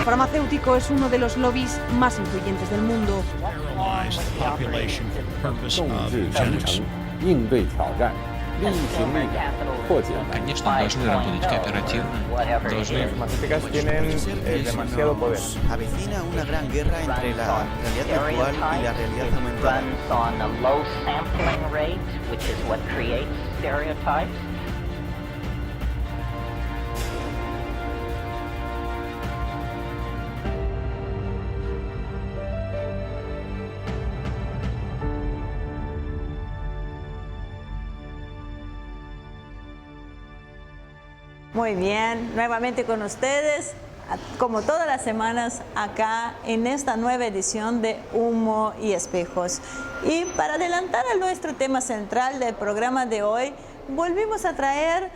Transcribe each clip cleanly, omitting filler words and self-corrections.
El farmacéutico es uno de los lobbies más influyentes del mundo. 应对挑战，力行力改，破解难题。 Конечно, должны работать кооперативно, должны... Avecina una gran guerra entre la realidad virtual y la realidad aumentada. Muy bien, nuevamente con ustedes, como todas las semanas, acá en esta nueva edición de Humo y Espejos. Y para adelantar a nuestro tema central del programa de hoy, volvimos a traer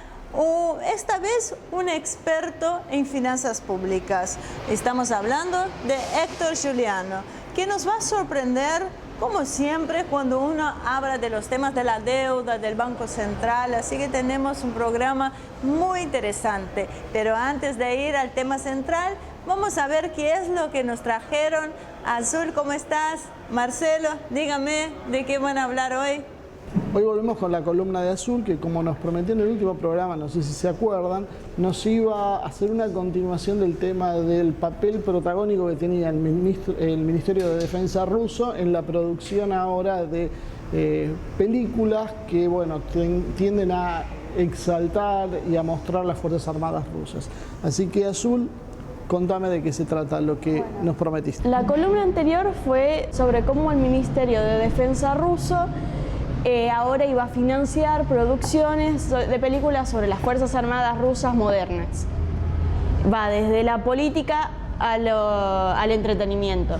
esta vez un experto en finanzas públicas. Estamos hablando de Héctor Giuliano, que nos va a sorprender como siempre cuando uno habla de los temas de la deuda, del Banco Central, así que tenemos un programa muy interesante. Pero antes de ir al tema central, vamos a ver qué es lo que nos trajeron. Azul, ¿cómo estás? Marcelo, dígame de qué van a hablar hoy. Hoy volvemos con la columna de Azul, que como nos prometió en el último programa, no sé si se acuerdan, nos iba a hacer una continuación del tema del papel protagónico que tenía el Ministerio de Defensa ruso en la producción ahora de películas que, bueno, tienden a exaltar y a mostrar las Fuerzas Armadas rusas. Así que, Azul, contame de qué se trata lo que nos prometiste. La columna anterior fue sobre cómo el Ministerio de Defensa ruso ahora iba a financiar producciones de películas sobre las Fuerzas Armadas rusas modernas. Va desde la política al entretenimiento.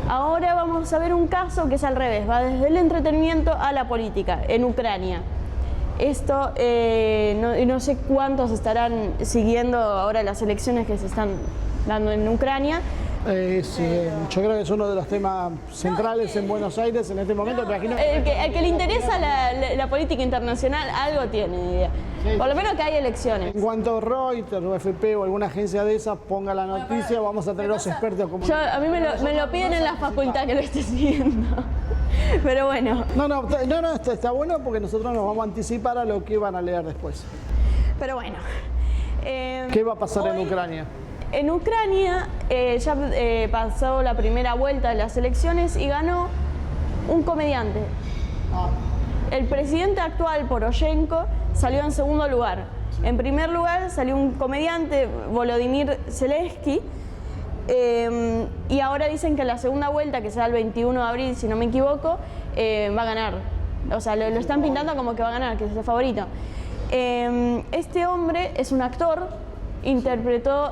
Ahora vamos a ver un caso que es al revés, va desde el entretenimiento a la política, en Ucrania. Esto, no sé cuántos estarán siguiendo ahora las elecciones que se están dando en Ucrania. Yo creo que es uno de los temas centrales en Buenos Aires en este momento. El que le interesa la política internacional algo tiene idea. Por lo menos que hay elecciones. En cuanto Reuters o FP o alguna agencia de esas ponga la noticia, vamos a tener los expertos como... A mí me lo piden en la facultad que lo esté siguiendo. Pero bueno. No, está bueno porque nosotros nos vamos a anticipar a lo que van a leer después. Pero bueno. ¿Qué va a pasar en Ucrania? En Ucrania ya pasó la primera vuelta de las elecciones y ganó un comediante. El presidente actual, Poroshenko, salió en segundo lugar. En primer lugar salió un comediante, Volodymyr Zelensky, y ahora dicen que en la segunda vuelta, que será el 21 de abril, si no me equivoco, va a ganar. O sea, lo están pintando como que va a ganar, que es el favorito. Este hombre es un actor. Interpretó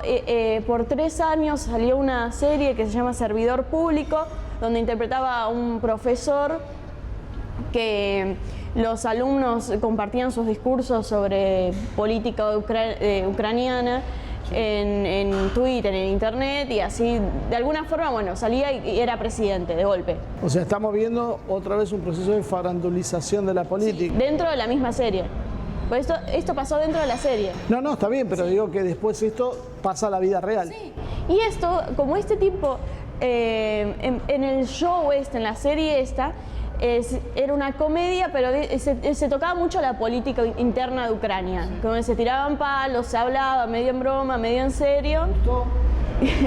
por 3 años, salió una serie que se llama Servidor Público, donde interpretaba a un profesor que los alumnos compartían sus discursos sobre política ucraniana en Twitter, en Internet, y así, de alguna forma, bueno, salía y era presidente de golpe. O sea, estamos viendo otra vez un proceso de farandulización de la política. Sí, dentro de la misma serie. Pues esto pasó dentro de la serie. No, está bien, pero digo que después esto pasa a la vida real. Sí. Y esto, como este tipo, en el show en la serie esta, era una comedia, pero se tocaba mucho la política interna de Ucrania. Sí. Como se tiraban palos, se hablaba medio en broma, medio en serio. ¿Les gustó?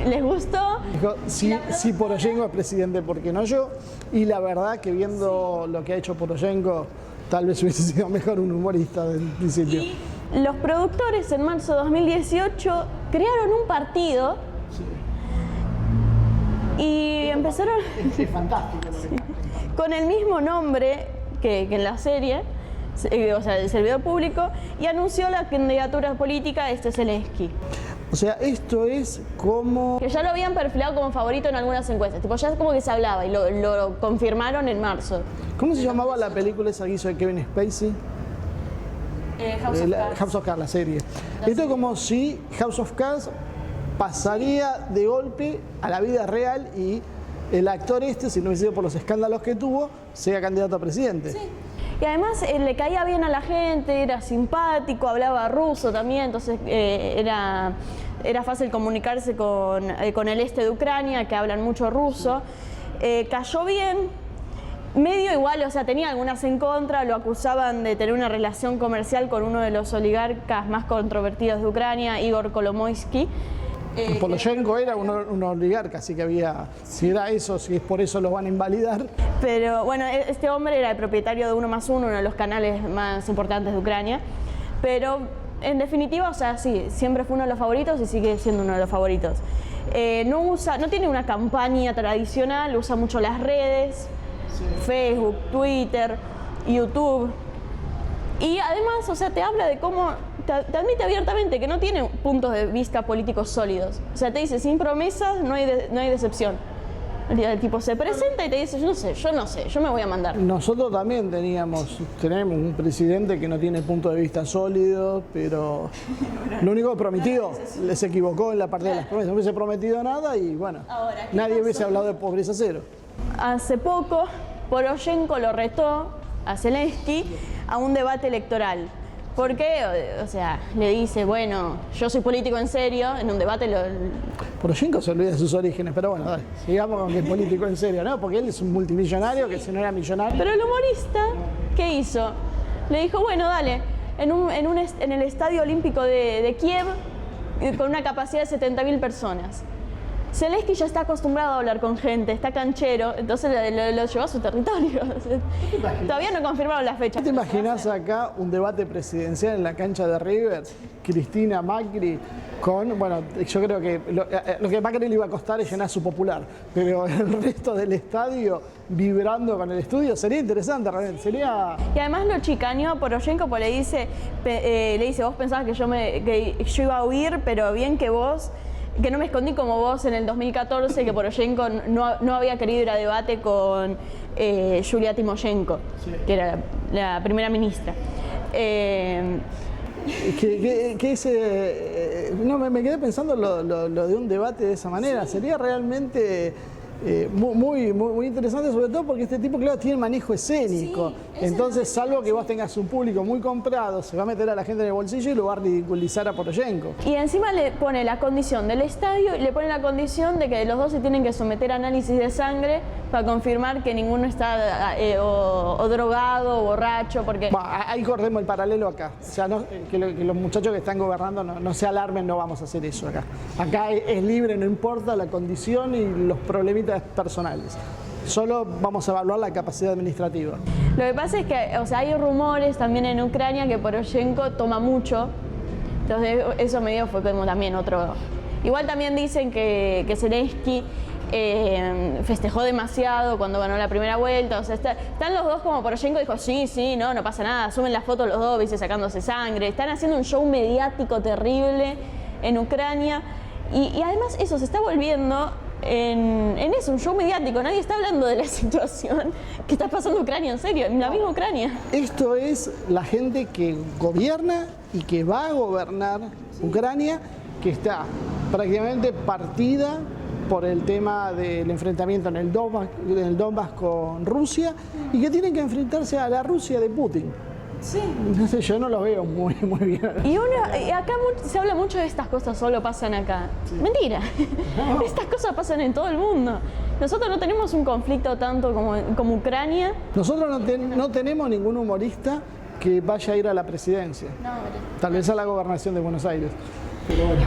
¿Les gustó? Dijo, si Poroshenko es presidente, ¿por qué no yo? Y la verdad que viendo lo que ha hecho Poroshenko, tal vez hubiese sido mejor un humorista del principio. Y los productores en marzo de 2018 crearon un partido. Sí. Y empezaron... Es fantástico. Sí. Con el mismo nombre que en la serie, o sea, el servidor público, y anunció la candidatura política de Zelensky. O sea, esto es como... Que ya lo habían perfilado como favorito en algunas encuestas, tipo ya como que se hablaba y lo confirmaron en marzo. ¿Cómo se llamaba la película esa que hizo de Kevin Spacey? House of Cards, la serie. Esto es como si House of Cards pasaría de golpe a la vida real y el actor si no hubiese sido por los escándalos que tuvo, sea candidato a presidente. Sí. Y además le caía bien a la gente, era simpático, hablaba ruso también, entonces era era fácil comunicarse con el este de Ucrania, que hablan mucho ruso. Cayó bien, medio igual, o sea, tenía algunas en contra, lo acusaban de tener una relación comercial con uno de los oligarcas más controvertidos de Ucrania, Igor Kolomoisky. Poroshenko era un oligarca, así que había, si era eso, si es por eso lo van a invalidar. Pero bueno, este hombre era el propietario de 1+1, uno de los canales más importantes de Ucrania. Pero en definitiva, o sea, sí, siempre fue uno de los favoritos y sigue siendo uno de los favoritos. No tiene una campaña tradicional, usa mucho las redes, Facebook, Twitter, YouTube. Y además, o sea, te habla de cómo, te admite abiertamente que no tiene puntos de vista políticos sólidos. O sea, te dice, sin promesas no hay decepción. El tipo se presenta y te dice, yo no sé, yo me voy a mandar. Nosotros también tenemos un presidente que no tiene punto de vista sólido, pero lo único que prometió, les equivocó en la parte de las promesas. No hubiese prometido nada y bueno, nadie hubiese hablado de pobreza cero. Hace poco, Poroshenko lo retó a Zelensky a un debate electoral. ¿Por qué? O sea, le dice, bueno, yo soy político en serio, en un debate Poroshenko se olvida de sus orígenes, pero bueno, dale, sigamos con que es político en serio, ¿no? Porque él es un multimillonario que si no era millonario... Pero el humorista, ¿qué hizo? Le dijo, bueno, dale, en el Estadio Olímpico de Kiev, con una capacidad de 70.000 personas. Zelensky ya está acostumbrado a hablar con gente, está canchero, entonces lo llevó a su territorio. Todavía no confirmaron la fecha. ¿Te imaginas acá un debate presidencial en la cancha de River? Cristina, Macri, con, bueno, yo creo que lo que Macri le iba a costar es llenar su Popular, pero el resto del estadio vibrando con el estudio sería interesante realmente, sería... Y además lo chicaneó a Poroshenko porque le dice, vos pensabas que yo iba a huir, pero bien que vos... que no me escondí como vos en el 2014, que Poroshenko no había querido ir a debate con Yulia Timoshenko, que era la primera ministra. Me quedé pensando lo de un debate de esa manera. Sería realmente muy interesante, sobre todo porque este tipo, claro, tiene manejo escénico. Entonces, salvo que vos tengas un público muy comprado, se va a meter a la gente en el bolsillo y lo va a ridiculizar a Poroshenko. Y encima le pone la condición del estadio y le pone la condición de que los dos se tienen que someter a análisis de sangre para confirmar que ninguno está o drogado o borracho, porque... Ahí corremos el paralelo acá. O sea, que los muchachos que están gobernando no se alarmen, no vamos a hacer eso acá. Acá es libre, no importa la condición y los problemitas personales. Solo vamos a evaluar la capacidad administrativa. Lo que pasa es que, o sea, hay rumores también en Ucrania que Poroshenko toma mucho. Entonces eso medio fue como también otro... Igual también dicen que Zelensky festejó demasiado cuando ganó la primera vuelta. O sea, están los dos como Poroshenko dijo, sí, no pasa nada. Suben las fotos los dos, viste, sacándose sangre. Están haciendo un show mediático terrible en Ucrania. Y además eso se está volviendo... En eso, un show mediático, nadie está hablando de la situación que está pasando en Ucrania, en serio, en la misma Ucrania. Esto es la gente que gobierna y que va a gobernar Ucrania, que está prácticamente partida por el tema del enfrentamiento en el Donbass con Rusia y que tienen que enfrentarse a la Rusia de Putin. Sí. No sé, yo no lo veo muy bien. Y acá se habla mucho de estas cosas, solo pasan acá. Sí. Mentira. No. Estas cosas pasan en todo el mundo. Nosotros no tenemos un conflicto tanto como Ucrania. Nosotros no tenemos ningún humorista que vaya a ir a la presidencia. No, tal vez a la gobernación de Buenos Aires. Pero bueno.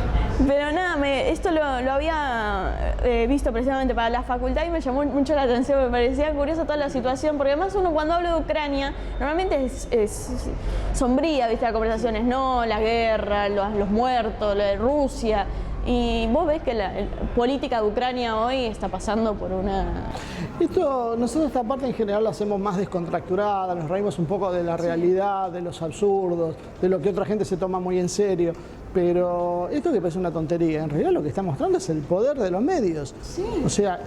Pero nada, esto lo había visto precisamente para la facultad y me llamó mucho la atención, me parecía curiosa toda la situación, porque además uno cuando habla de Ucrania, normalmente es sombría, viste, las conversaciones, no, la guerra, los muertos, lo de Rusia, y vos ves que la política de Ucrania hoy está pasando por una... Nosotros esta parte en general la hacemos más descontracturada, nos reímos un poco de la realidad, de los absurdos, de lo que otra gente se toma muy en serio. Pero esto que parece una tontería, en realidad lo que está mostrando es el poder de los medios. Sí. O sea,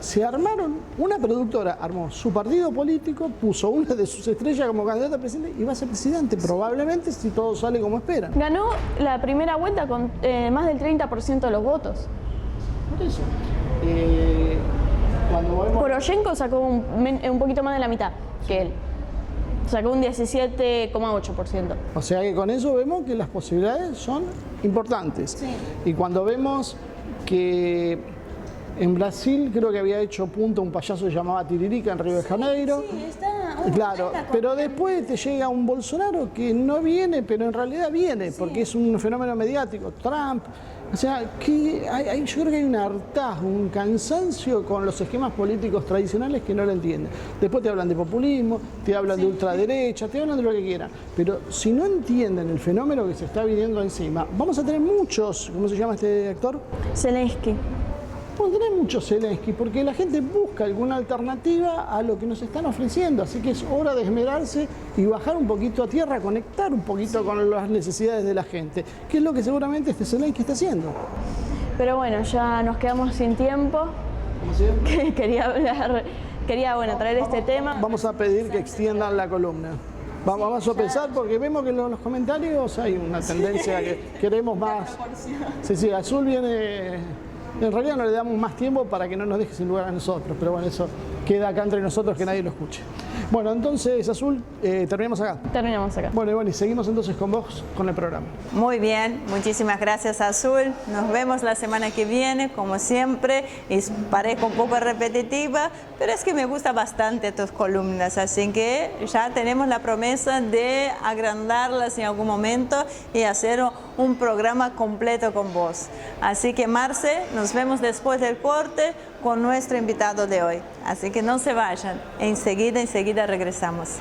una productora armó su partido político, puso una de sus estrellas como candidata a presidente y va a ser presidente, probablemente si todo sale como esperan. Ganó la primera vuelta con más del 30% de los votos. Por eso. Cuando Poroshenko sacó un poquito más de la mitad que él. Sacó un 17,8%. O sea que con eso vemos que las posibilidades son importantes. Sí. Y cuando vemos que en Brasil creo que había hecho punto un payaso que llamaba Tiririca en Río de Janeiro. Sí, está... Claro, pero después te llega un Bolsonaro que no viene, pero en realidad viene, porque es un fenómeno mediático. Trump, o sea, que yo creo que hay un hartazgo, un cansancio con los esquemas políticos tradicionales que no lo entienden. Después te hablan de populismo, te hablan de ultraderecha, te hablan de lo que quieran. Pero si no entienden el fenómeno que se está viniendo encima, vamos a tener muchos, ¿cómo se llama este actor? Zelensky. Vamos a tener mucho Zelensky, porque la gente busca alguna alternativa a lo que nos están ofreciendo, así que es hora de esmerarse y bajar un poquito a tierra, conectar un poquito con las necesidades de la gente, que es lo que seguramente este Zelensky está haciendo. Pero bueno, ya nos quedamos sin tiempo. Quería traer este tema. Vamos a pedir que extiendan la columna. Vamos a pensar porque vemos que en los comentarios hay una tendencia que queremos más. Sí, Azul viene... En realidad no le damos más tiempo para que no nos deje sin lugar a nosotros, pero bueno, eso queda acá entre nosotros, que nadie lo escuche. Bueno, entonces, Azul, terminamos acá. Terminamos acá. Bueno, y seguimos entonces con vos, con el programa. Muy bien, muchísimas gracias, Azul. Nos vemos la semana que viene, como siempre. Parezco un poco repetitiva, pero es que me gusta bastante tus columnas, así que ya tenemos la promesa de agrandarlas en algún momento y hacer un programa completo con vos. Así que, Marce, nos vemos después del corte con nuestro invitado de hoy. Así que no se vayan, enseguida regresamos.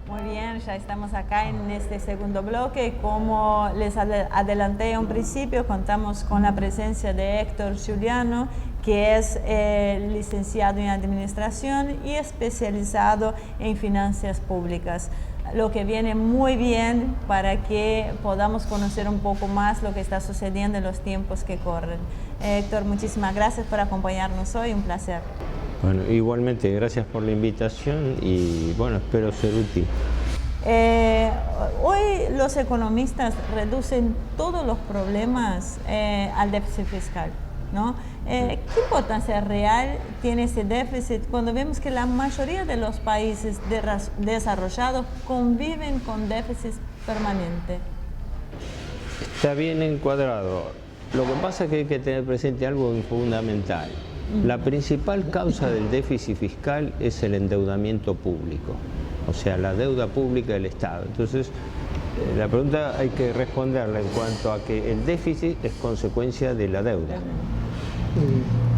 Muy bien, ya estamos acá en este segundo bloque. Como les adelanté en un principio, contamos con la presencia de Héctor Giuliano, que es licenciado en Administración y especializado en Finanzas Públicas, lo que viene muy bien para que podamos conocer un poco más lo que está sucediendo en los tiempos que corren. Héctor, muchísimas gracias por acompañarnos hoy, un placer. Bueno, igualmente, gracias por la invitación y bueno, espero ser útil. Hoy los economistas reducen todos los problemas al déficit fiscal, ¿no? ¿Qué importancia real tiene ese déficit cuando vemos que la mayoría de los países desarrollados conviven con déficit permanente? Está bien encuadrado. Lo que pasa es que hay que tener presente algo fundamental. La principal causa del déficit fiscal es el endeudamiento público, o sea, la deuda pública del Estado. Entonces, la pregunta hay que responderla en cuanto a que el déficit es consecuencia de la deuda.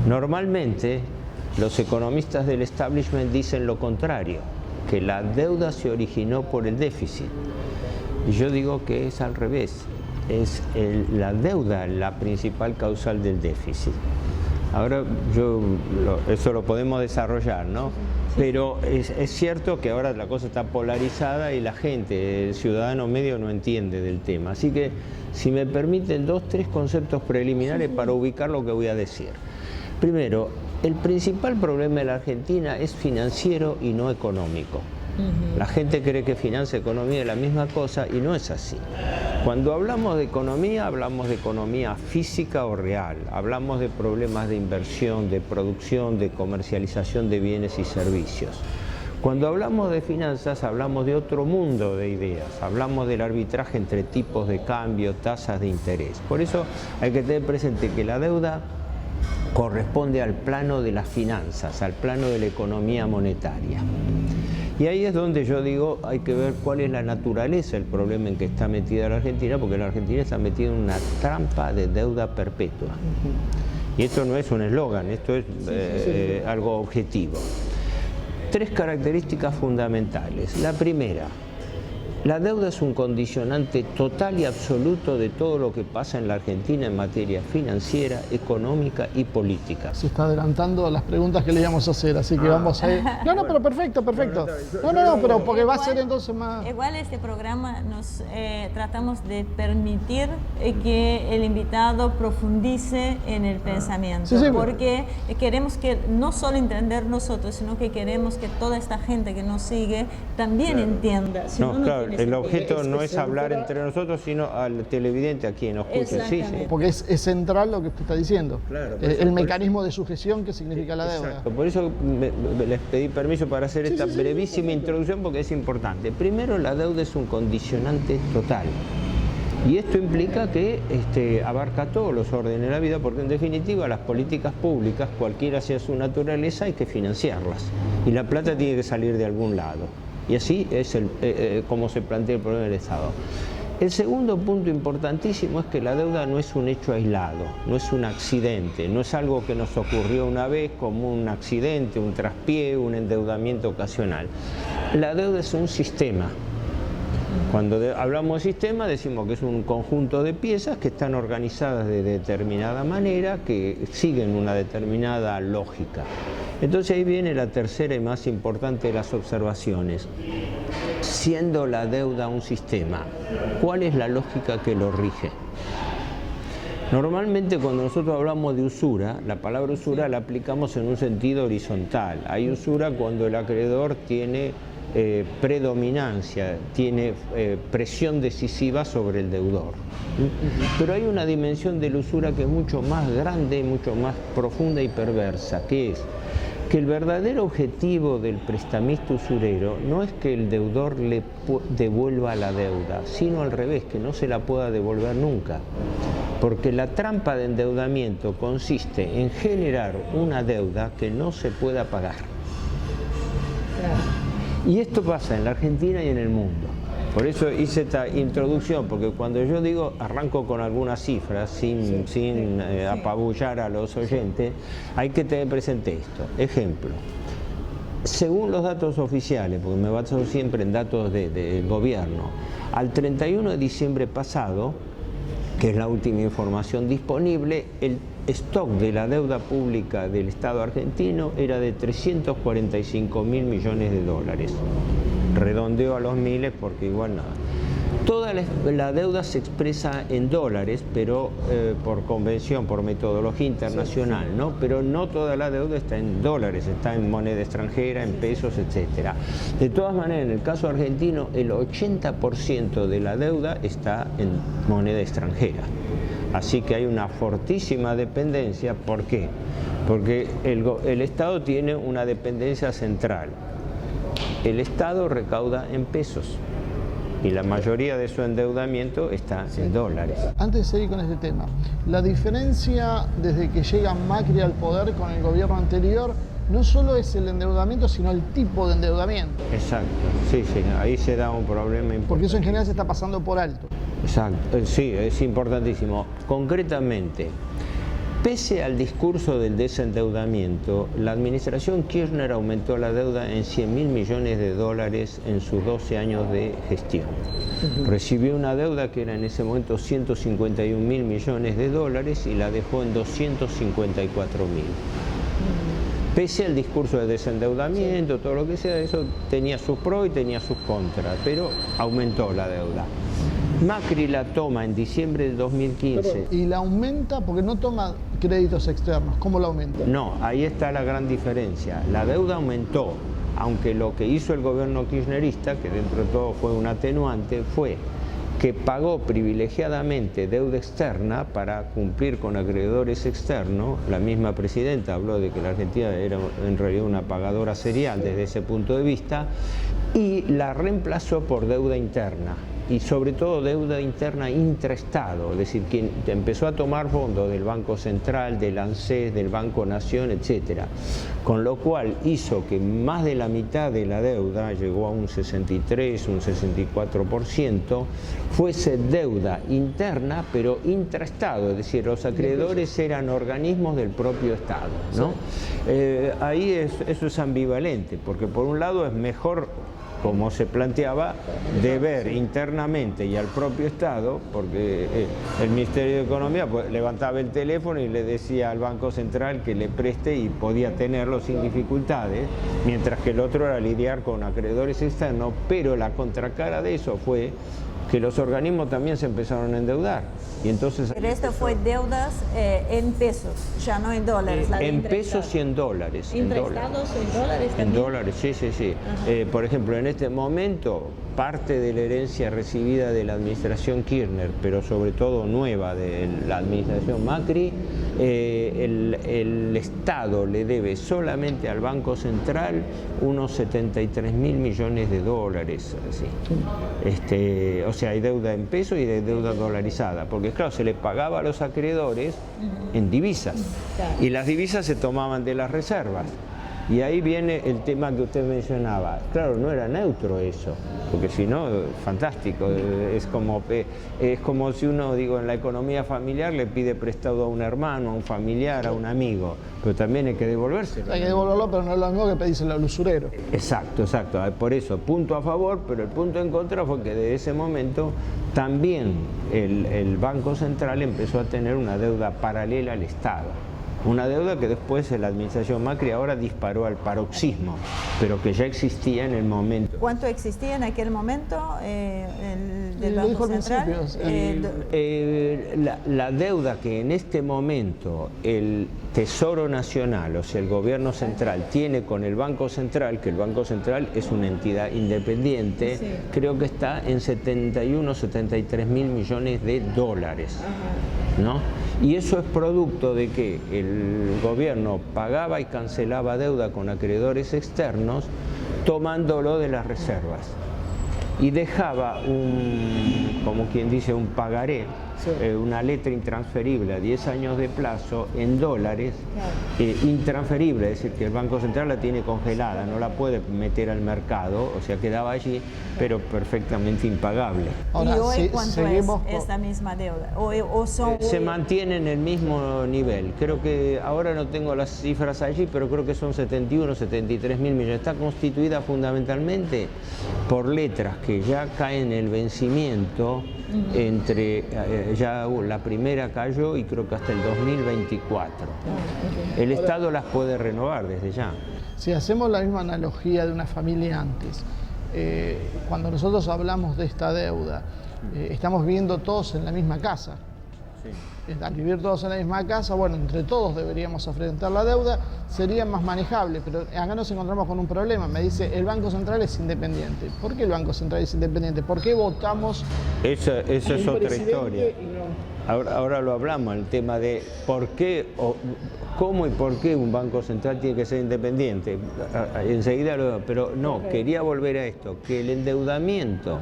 Normalmente, los economistas del establishment dicen lo contrario, que la deuda se originó por el déficit. Y yo digo que es al revés, es la deuda la principal causal del déficit. Ahora, eso lo podemos desarrollar, ¿no? Pero es cierto que ahora la cosa está polarizada y la gente, el ciudadano medio, no entiende del tema. Así que, si me permiten, 2-3 conceptos preliminares para ubicar lo que voy a decir. Primero, el principal problema de la Argentina es financiero y no económico. La gente cree que finanza y economía es la misma cosa y no es así. Cuando hablamos de economía física o real. Hablamos de problemas de inversión, de producción, de comercialización de bienes y servicios. Cuando hablamos de finanzas, hablamos de otro mundo de ideas. Hablamos del arbitraje entre tipos de cambio, tasas de interés. Por eso hay que tener presente que la deuda corresponde al plano de las finanzas, al plano de la economía monetaria. Y ahí es donde yo digo, hay que ver cuál es la naturaleza del problema en que está metida la Argentina, porque la Argentina está metida en una trampa de deuda perpetua. Y esto no es un eslogan, esto es algo objetivo. 3 características fundamentales. La primera, la deuda es un condicionante total y absoluto de todo lo que pasa en la Argentina en materia financiera, económica y política. Se está adelantando a las preguntas que le íbamos a hacer, así que vamos a ir. No, pero perfecto. No, pero porque va a ser entonces más... Igual este programa nos tratamos de permitir que el invitado profundice en el pensamiento, porque queremos que no solo entender nosotros, sino que queremos que toda esta gente que nos sigue también entienda. Si no, claro, El objeto no es hablar entre nosotros, sino al televidente, a quien nos escucha. Sí, sí. Porque es central lo que usted está diciendo. Claro, el mecanismo de sujeción que significa la deuda. Exacto. Por eso les pedí permiso para hacer esta brevísima introducción, porque es importante. Primero, la deuda es un condicionante total. Y esto implica que abarca todos los órdenes de la vida, porque en definitiva las políticas públicas, cualquiera sea su naturaleza, hay que financiarlas. Y la plata tiene que salir de algún lado. Y así es como se plantea el problema del Estado. El segundo punto importantísimo es que la deuda no es un hecho aislado, no es un accidente, no es algo que nos ocurrió una vez como un accidente, un traspié, un endeudamiento ocasional. La deuda es un sistema. Cuando hablamos de sistema decimos que es un conjunto de piezas que están organizadas de determinada manera, que siguen una determinada lógica. Entonces ahí viene la tercera y más importante de las observaciones. Siendo la deuda un sistema, ¿cuál es la lógica que lo rige? Normalmente cuando nosotros hablamos de usura, la palabra usura la aplicamos en un sentido horizontal. Hay usura cuando el acreedor tiene predominancia, tiene presión decisiva sobre el deudor. Pero hay una dimensión de la usura que es mucho más grande, mucho más profunda y perversa, que es que el verdadero objetivo del prestamista usurero no es que el deudor le devuelva la deuda, sino al revés, que no se la pueda devolver nunca. Porque la trampa de endeudamiento consiste en generar una deuda que no se pueda pagar. Y esto pasa en la Argentina y en el mundo. Por eso hice esta introducción, porque cuando yo digo, arranco con algunas cifras, sin apabullar a los oyentes, hay que tener presente esto. Ejemplo, según los datos oficiales, porque me baso siempre en datos del gobierno, al 31 de diciembre pasado, que es la última información disponible, el stock de la deuda pública del Estado argentino era de 345.000 millones de dólares. Redondeo a los miles porque igual nada. Toda la deuda se expresa en dólares, pero por convención, por metodología internacional, ¿no? Pero no toda la deuda está en dólares, está en moneda extranjera, en pesos, etc. De todas maneras, en el caso argentino, el 80% de la deuda está en moneda extranjera. Así que hay una fortísima dependencia. ¿Por qué? Porque el Estado tiene una dependencia central. El Estado recauda en pesos y la mayoría de su endeudamiento está en dólares. Antes de seguir con este tema, la diferencia desde que llega Macri al poder con el gobierno anterior no solo es el endeudamiento, sino el tipo de endeudamiento. Exacto, sí, ahí se da un problema importante. Porque eso en general se está pasando por alto. Exacto, sí, es importantísimo. Concretamente, pese al discurso del desendeudamiento, la administración Kirchner aumentó la deuda en 100.000 millones de dólares en sus 12 años de gestión. Recibió una deuda que era en ese momento 151.000 millones de dólares y la dejó en 254.000. Pese al discurso de desendeudamiento, todo lo que sea, eso tenía sus pros y tenía sus contras, pero aumentó la deuda. Macri la toma en diciembre del 2015. ¿Y la aumenta porque no toma créditos externos? ¿Cómo la aumenta? No, ahí está la gran diferencia. La deuda aumentó, aunque lo que hizo el gobierno kirchnerista, que dentro de todo fue un atenuante, fue que pagó privilegiadamente deuda externa para cumplir con acreedores externos. La misma presidenta habló de que la Argentina era en realidad una pagadora serial desde ese punto de vista, y la reemplazó por deuda interna. Y sobre todo deuda interna intraestado, es decir, que empezó a tomar fondos del Banco Central, del ANSES, del Banco Nación, etc. Con lo cual hizo que más de la mitad de la deuda, llegó a un 63, un 64%, fuese deuda interna, pero intraestado, es decir, los acreedores eran organismos del propio Estado, ¿no? Ahí eso es ambivalente, porque por un lado es mejor, como se planteaba, deber internamente y al propio Estado, porque el Ministerio de Economía pues, levantaba el teléfono y le decía al Banco Central que le preste y podía tenerlo sin dificultades, mientras que el otro era lidiar con acreedores externos, pero la contracara de eso fue que los organismos también se empezaron a endeudar. Y entonces, pero esto fue deudas en pesos, ya no en dólares. En pesos y en dólares. ¿Intraestados en dólares también? En dólares, sí. Por ejemplo, en este momento, parte de la herencia recibida de la administración Kirchner, pero sobre todo nueva de la administración Macri, el Estado le debe solamente al Banco Central unos 73.000 millones de dólares, así. O sea, hay deuda en pesos y hay deuda dolarizada, porque claro, se le pagaba a los acreedores en divisas, y las divisas se tomaban de las reservas. Y ahí viene el tema que usted mencionaba. Claro, no era neutro eso, porque si no, fantástico. Es como si uno, digo, en la economía familiar le pide prestado a un hermano, a un familiar, a un amigo, pero también hay que devolvérselo. Hay que devolverlo, pero no es lo mismo que pedírselo al usurero. Exacto, exacto. Por eso, punto a favor, pero el punto en contra fue que desde ese momento también el Banco Central empezó a tener una deuda paralela al Estado. Una deuda que después la administración Macri ahora disparó al paroxismo, pero que ya existía en el momento. ¿Cuánto existía en aquel momento del Banco Central? La deuda que en este momento el Tesoro Nacional, o sea el gobierno central, tiene con el Banco Central, que el Banco Central es una entidad independiente, sí, creo que está en 71, 73 mil millones de dólares, ¿no? Y eso es producto de que el gobierno pagaba y cancelaba deuda con acreedores externos, tomándolo de las reservas. Y dejaba como quien dice, un pagaré, una letra intransferible a 10 años de plazo en dólares, intransferible, es decir, que el Banco Central la tiene congelada, no la puede meter al mercado, o sea, quedaba allí, pero perfectamente impagable. Ahora, ¿y hoy cuánto es esta misma deuda? Se mantiene en el mismo nivel. Creo que, ahora no tengo las cifras allí, pero creo que son 71, 73 mil millones. Está constituida fundamentalmente por letras que ya caen en el vencimiento, entre ya la primera cayó y creo que hasta el 2024. El Estado las puede renovar desde ya. Si hacemos la misma analogía de una familia antes, cuando nosotros hablamos de esta deuda, estamos viviendo todos en la misma casa. Al vivir todos en la misma casa, bueno, entre todos deberíamos afrontar la deuda, sería más manejable, pero acá nos encontramos con un problema. Me dice, el Banco Central es independiente. ¿Por qué el Banco Central es independiente? ¿Por qué votamos? Esa es otra historia. Ahora lo hablamos, el tema de por qué, cómo y por qué un Banco Central tiene que ser independiente. Enseguida pero no, quería volver a esto, que el endeudamiento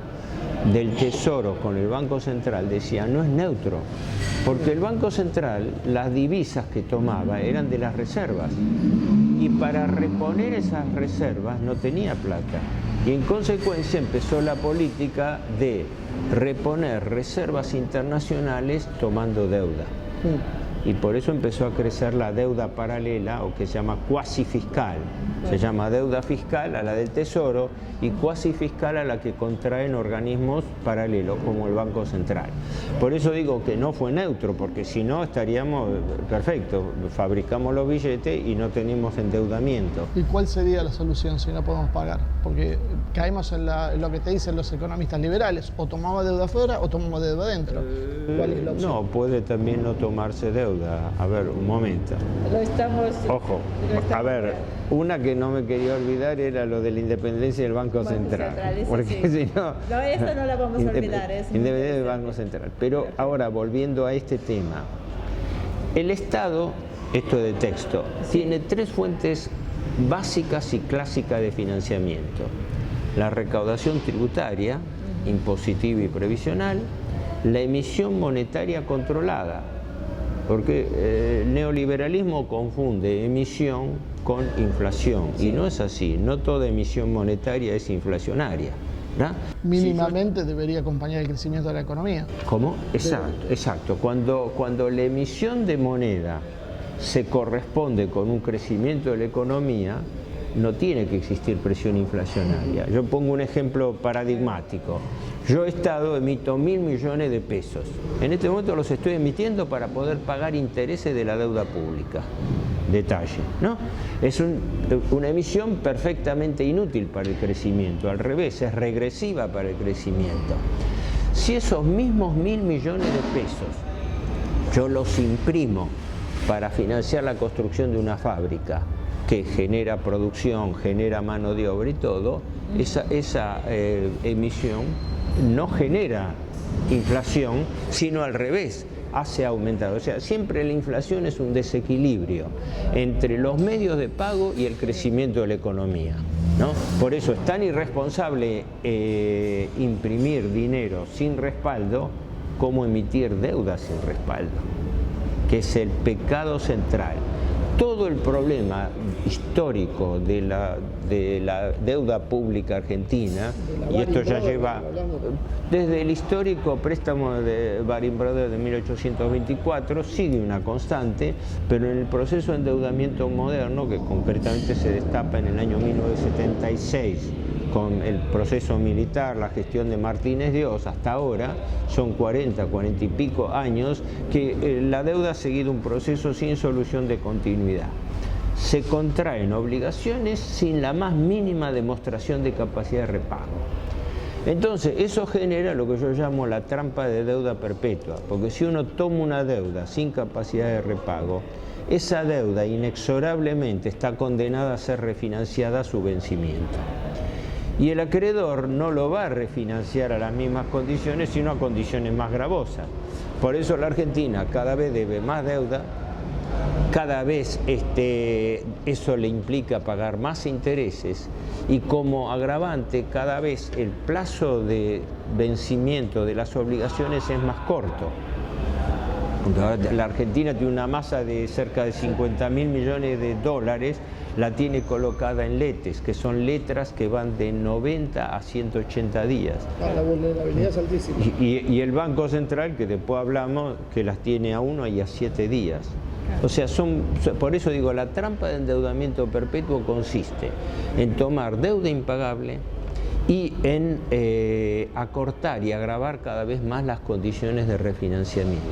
del Tesoro con el Banco Central, decía, no es neutro, porque el Banco Central, las divisas que tomaba eran de las reservas, y para reponer esas reservas no tenía plata, y en consecuencia empezó la política de reponer reservas internacionales tomando deuda. Y por eso empezó a crecer la deuda paralela, o que se llama cuasi fiscal. Se llama deuda fiscal a la del Tesoro y cuasi fiscal a la que contraen organismos paralelos como el Banco Central. Por eso digo que no fue neutro, porque si no estaríamos perfecto, fabricamos los billetes y no tenemos endeudamiento. ¿Y cuál sería la solución si no podemos pagar? Porque caemos en lo que te dicen los economistas liberales, o tomamos deuda afuera o tomamos deuda adentro. ¿Cuál es la opción? No, puede también no tomarse deuda. A ver, un momento. Ojo, a ver, una que no me quería olvidar era lo de la independencia del Banco Central. Porque sí, si no... No, esto no la vamos a olvidar. Independencia del Banco Central. Pero ahora, volviendo a este tema, el Estado, esto de texto, tiene tres fuentes básicas y clásicas de financiamiento. La recaudación tributaria, impositiva y previsional, la emisión monetaria controlada, porque el neoliberalismo confunde emisión con inflación, y no es así, no toda emisión monetaria es inflacionaria, ¿verdad? Mínimamente debería acompañar el crecimiento de la economía. ¿Cómo? Exacto, exacto. Cuando la emisión de moneda se corresponde con un crecimiento de la economía, no tiene que existir presión inflacionaria. Yo pongo un ejemplo paradigmático. Yo emito 1.000 millones de pesos. En este momento los estoy emitiendo para poder pagar intereses de la deuda pública. Detalle, ¿no? Es una emisión perfectamente inútil para el crecimiento. Al revés, es regresiva para el crecimiento. Si esos mismos 1.000 millones de pesos yo los imprimo para financiar la construcción de una fábrica, que genera producción, genera mano de obra y todo, esa emisión no genera inflación, sino al revés, hace aumentar. O sea, siempre la inflación es un desequilibrio entre los medios de pago y el crecimiento de la economía, ¿no? Por eso es tan irresponsable imprimir dinero sin respaldo como emitir deuda sin respaldo, que es el pecado central. Todo el problema histórico de la deuda pública argentina, y esto ya lleva desde el histórico préstamo de Baring Brothers de 1824, sigue una constante, pero en el proceso de endeudamiento moderno, que concretamente se destapa en el año 1976, con el proceso militar, la gestión de Martínez Dios, hasta ahora son 40 y pico años que la deuda ha seguido un proceso sin solución de continuidad. Se contraen obligaciones sin la más mínima demostración de capacidad de repago. Entonces, eso genera lo que yo llamo la trampa de deuda perpetua, porque si uno toma una deuda sin capacidad de repago, esa deuda inexorablemente está condenada a ser refinanciada a su vencimiento. Y el acreedor no lo va a refinanciar a las mismas condiciones, sino a condiciones más gravosas. Por eso la Argentina cada vez debe más deuda, cada vez eso le implica pagar más intereses, y como agravante cada vez el plazo de vencimiento de las obligaciones es más corto. La Argentina tiene una masa de cerca de 50.000 millones de dólares, la tiene colocada en letes, que son letras que van de 90 a 180 días. La vulnerabilidad es altísima. Y el Banco Central, que después hablamos, que las tiene a 1 y a 7 días. O sea, por eso digo, la trampa de endeudamiento perpetuo consiste en tomar deuda impagable y en acortar y agravar cada vez más las condiciones de refinanciamiento.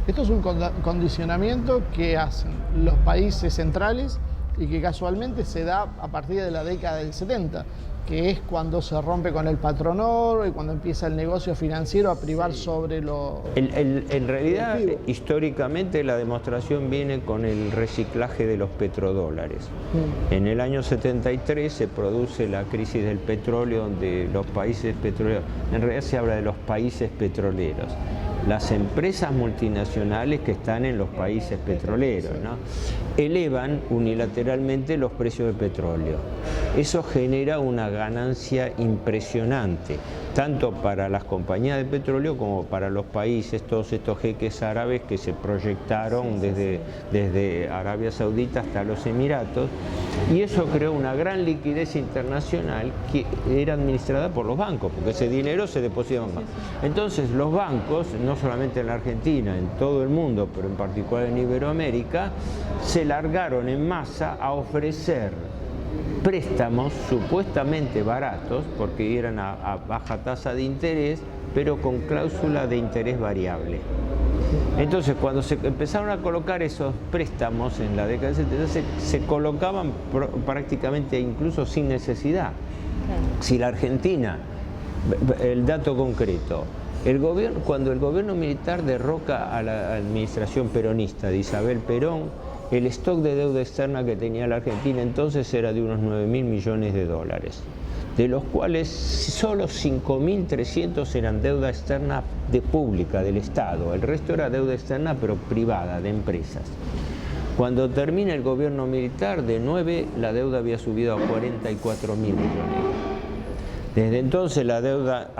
Esto es un condicionamiento que hacen los países centrales y que casualmente se da a partir de la década del 70, que es cuando se rompe con el patronor y cuando empieza el negocio financiero a privar sobre lo... En realidad, históricamente, la demostración viene con el reciclaje de los petrodólares. En el año 73 se produce la crisis del petróleo, donde los países petroleros, en realidad se habla de los países petroleros, las empresas multinacionales que están en los países petroleros, ¿no?, elevan unilateralmente los precios del petróleo. Eso genera una ganancia impresionante, tanto para las compañías de petróleo como para los países, todos estos jeques árabes que se proyectaron desde Arabia Saudita hasta los Emiratos, y eso creó una gran liquidez internacional que era administrada por los bancos, porque ese dinero se depositaba en bancos. Entonces los bancos, no solamente en la Argentina, en todo el mundo, pero en particular en Iberoamérica, se largaron en masa a ofrecer préstamos supuestamente baratos, porque eran a baja tasa de interés, pero con cláusula de interés variable. Entonces, cuando se empezaron a colocar esos préstamos en la década de 70, se colocaban prácticamente incluso sin necesidad. Si la Argentina, el dato concreto, cuando el gobierno militar derroca a la administración peronista de Isabel Perón, el stock de deuda externa que tenía la Argentina entonces era de unos 9.000 millones de dólares, de los cuales solo 5.300 eran deuda externa pública del Estado, el resto era deuda externa pero privada, de empresas. Cuando termina el gobierno militar, de 9 la deuda había subido a 44.000 millones. Desde entonces la deuda,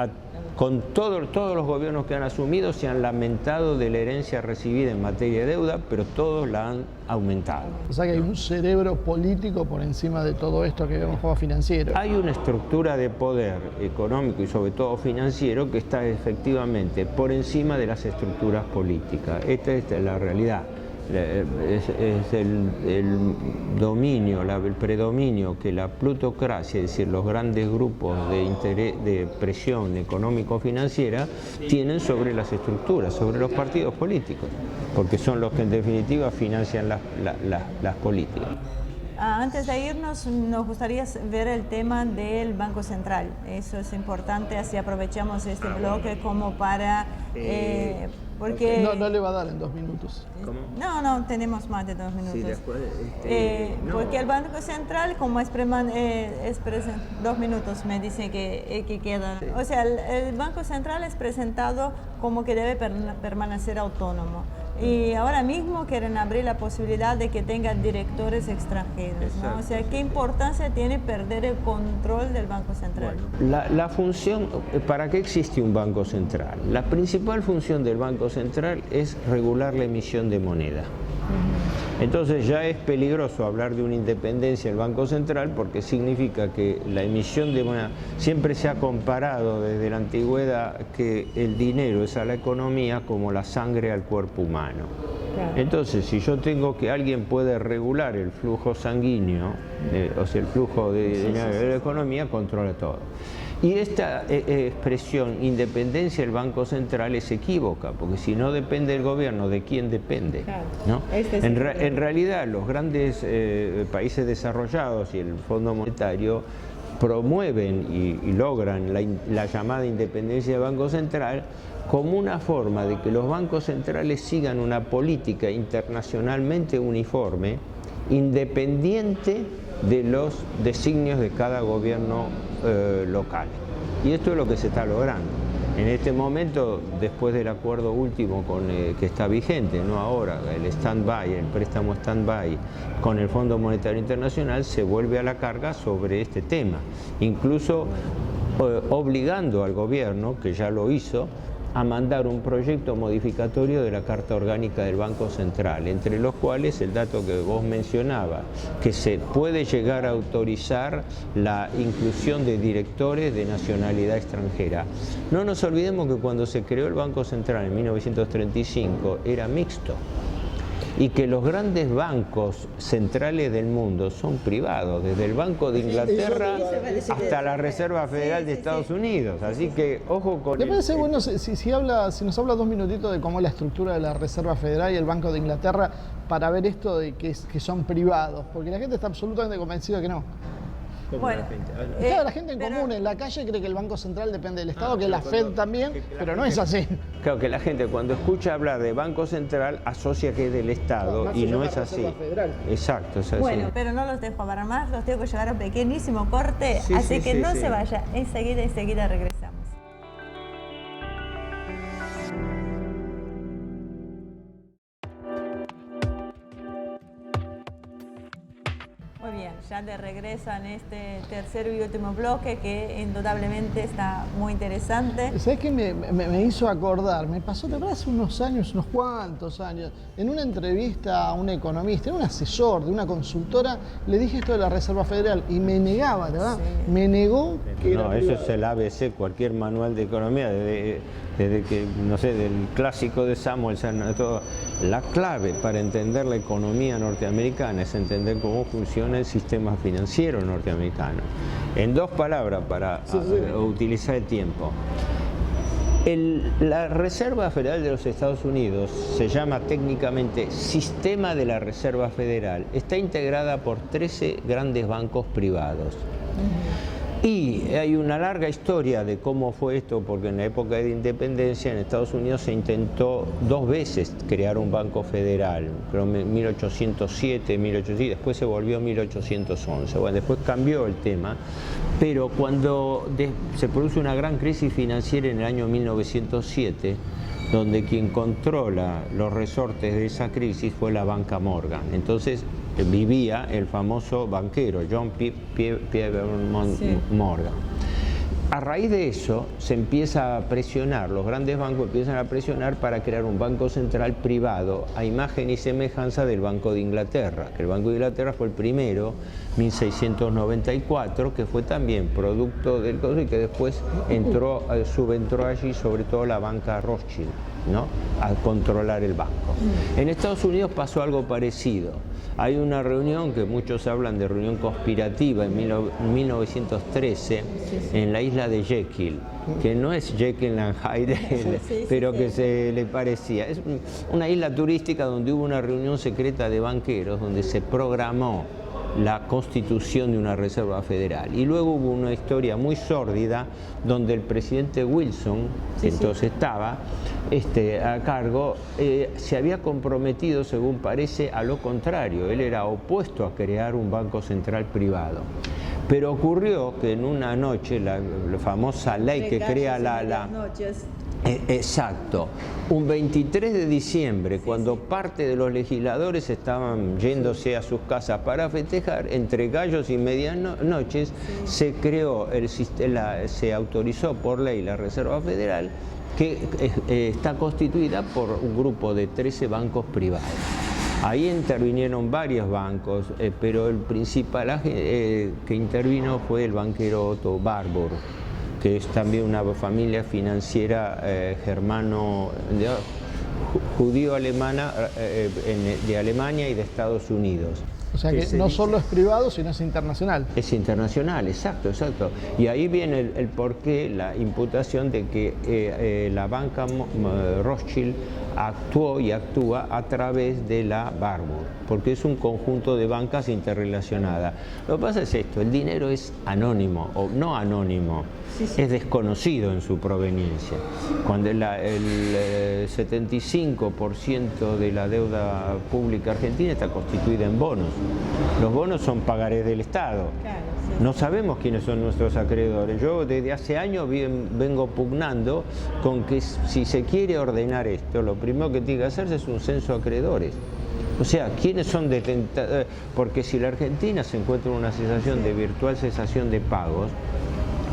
con todos los gobiernos que han asumido, se han lamentado de la herencia recibida en materia de deuda, pero todos la han aumentado. O sea que hay un cerebro político por encima de todo esto que vemos como financiero. Hay una estructura de poder económico y sobre todo financiero que está efectivamente por encima de las estructuras políticas. Esta es la realidad. Es el dominio, el predominio que la plutocracia, es decir, los grandes grupos de interés, de presión económico-financiera, tienen sobre las estructuras, sobre los partidos políticos, porque son los que en definitiva financian las políticas. Antes de irnos, nos gustaría ver el tema del Banco Central. Eso es importante, así aprovechamos este bloque como para... porque no le va a dar en 2 minutos. ¿Cómo? No, tenemos más de 2 minutos. Sí, después, porque el Banco Central, como es 2 minutos, me dice que quedan. O sea, el Banco Central es presentado como que debe permanecer autónomo. Y ahora mismo quieren abrir la posibilidad de que tenga directores extranjeros, ¿no? O sea, ¿qué importancia tiene perder el control del Banco Central? Bueno, la función, ¿para qué existe un Banco Central? La principal función del Banco Central es regular la emisión de moneda. Entonces ya es peligroso hablar de una independencia del Banco Central porque significa que la emisión de moneda, siempre se ha comparado desde la antigüedad que el dinero es a la economía como la sangre al cuerpo humano. Claro. Entonces, si yo tengo que alguien puede regular el flujo sanguíneo, o sea, el flujo de dinero de la economía, controla todo. Y esta expresión, independencia del Banco Central, es equívoca, porque si no depende del gobierno, ¿de quién depende? Claro. ¿No? En realidad, los grandes países desarrollados y el Fondo Monetario promueven y logran la llamada independencia del Banco Central como una forma de que los bancos centrales sigan una política internacionalmente uniforme, independiente de los designios de cada gobierno local. Y esto es lo que se está logrando. En este momento, después del acuerdo último que está vigente, no ahora, el stand-by, el préstamo stand-by con el Fondo Monetario Internacional, se vuelve a la carga sobre este tema, incluso obligando al gobierno, que ya lo hizo, a mandar un proyecto modificatorio de la Carta Orgánica del Banco Central, entre los cuales el dato que vos mencionabas, que se puede llegar a autorizar la inclusión de directores de nacionalidad extranjera. No nos olvidemos que cuando se creó el Banco Central en 1935 era mixto y que los grandes bancos centrales del mundo son privados, desde el Banco de Inglaterra hasta la Reserva Federal de Estados Unidos, así que ojo con... ¿Le parece bueno si nos habla 2 minutitos de cómo es la estructura de la Reserva Federal y el Banco de Inglaterra para ver esto de que son privados? Porque la gente está absolutamente convencida que no. Bueno, claro, la gente en común en la calle cree que el Banco Central depende del Estado, que la Fed también, pero no es así. Claro, que la gente cuando escucha hablar de Banco Central asocia que es del Estado y no es así. Exacto, es así. Bueno, pero no los dejo para más, los tengo que llevar a un pequeñísimo corte, así que no se vaya, enseguida regresamos. Muy bien, ya de regreso en este tercer y último bloque que indudablemente está muy interesante. ¿Sabes qué me hizo acordar? Me pasó, ¿te acuerdas? Hace unos años, unos cuantos años, en una entrevista a un economista, un asesor de una consultora, le dije esto de la Reserva Federal y me negaba, ¿verdad? Sí. Me negó que no, era eso privado. es el ABC, cualquier manual de economía, desde que, no sé, del clásico de Samuelson, todo. La clave para entender la economía norteamericana es entender cómo funciona el sistema financiero norteamericano. En 2 palabras para utilizar el tiempo. La Reserva Federal de los Estados Unidos se llama técnicamente Sistema de la Reserva Federal. Está integrada por 13 grandes bancos privados. Y hay una larga historia de cómo fue esto, porque en la época de independencia en Estados Unidos se intentó 2 veces crear un banco federal, creo en 1807, 1800, y después se volvió en 1811. Bueno, después cambió el tema, pero cuando se produce una gran crisis financiera en el año 1907, donde quien controla los resortes de esa crisis fue la banca Morgan. Entonces vivía el famoso banquero John Pierpont Morgan. A raíz de eso se empieza a presionar, los grandes bancos empiezan a presionar para crear un banco central privado a imagen y semejanza del Banco de Inglaterra, que el Banco de Inglaterra fue el primero, 1694, que fue también producto del coso y que después subentró allí sobre todo la banca Rothschild, ¿no?, a controlar el banco. En Estados Unidos pasó algo parecido. Hay una reunión que muchos hablan de reunión conspirativa en 1913 en la isla de Jekyll, que no es Jekyll and Hyde, pero que se le parecía. Es una isla turística donde hubo una reunión secreta de banqueros, donde se programó la constitución de una Reserva Federal. Y luego hubo una historia muy sórdida donde el presidente Wilson, que entonces estaba a cargo, se había comprometido, según parece, a lo contrario. Él era opuesto a crear un banco central privado. Pero ocurrió que en una noche, la famosa ley que crea exacto, un 23 de diciembre, cuando parte de los legisladores estaban yéndose a sus casas para festejar, entre gallos y medianoches se creó, se autorizó por ley la Reserva Federal, que está constituida por un grupo de 13 bancos privados. Ahí intervinieron varios bancos, pero el principal que intervino fue el banquero Otto Warburg, que es también una familia financiera judío-alemana de Alemania y de Estados Unidos. O sea que no solo es privado, sino es internacional. Es internacional, exacto, exacto. Y ahí viene el porqué, la imputación de que la banca Rothschild actuó y actúa a través de la Warburg, porque es un conjunto de bancas interrelacionadas. Lo que pasa es esto, el dinero es anónimo, o no anónimo, es desconocido en su proveniencia. Cuando el 75% de la deuda pública argentina está constituida en bonos. Los bonos son pagarés del Estado. No sabemos quiénes son nuestros acreedores. Yo desde hace años vengo pugnando con que si se quiere ordenar esto, lo primero que tiene que hacerse es un censo de acreedores. O sea, ¿quiénes son detentadores? Porque si la Argentina se encuentra en una situación de virtual cesación de pagos,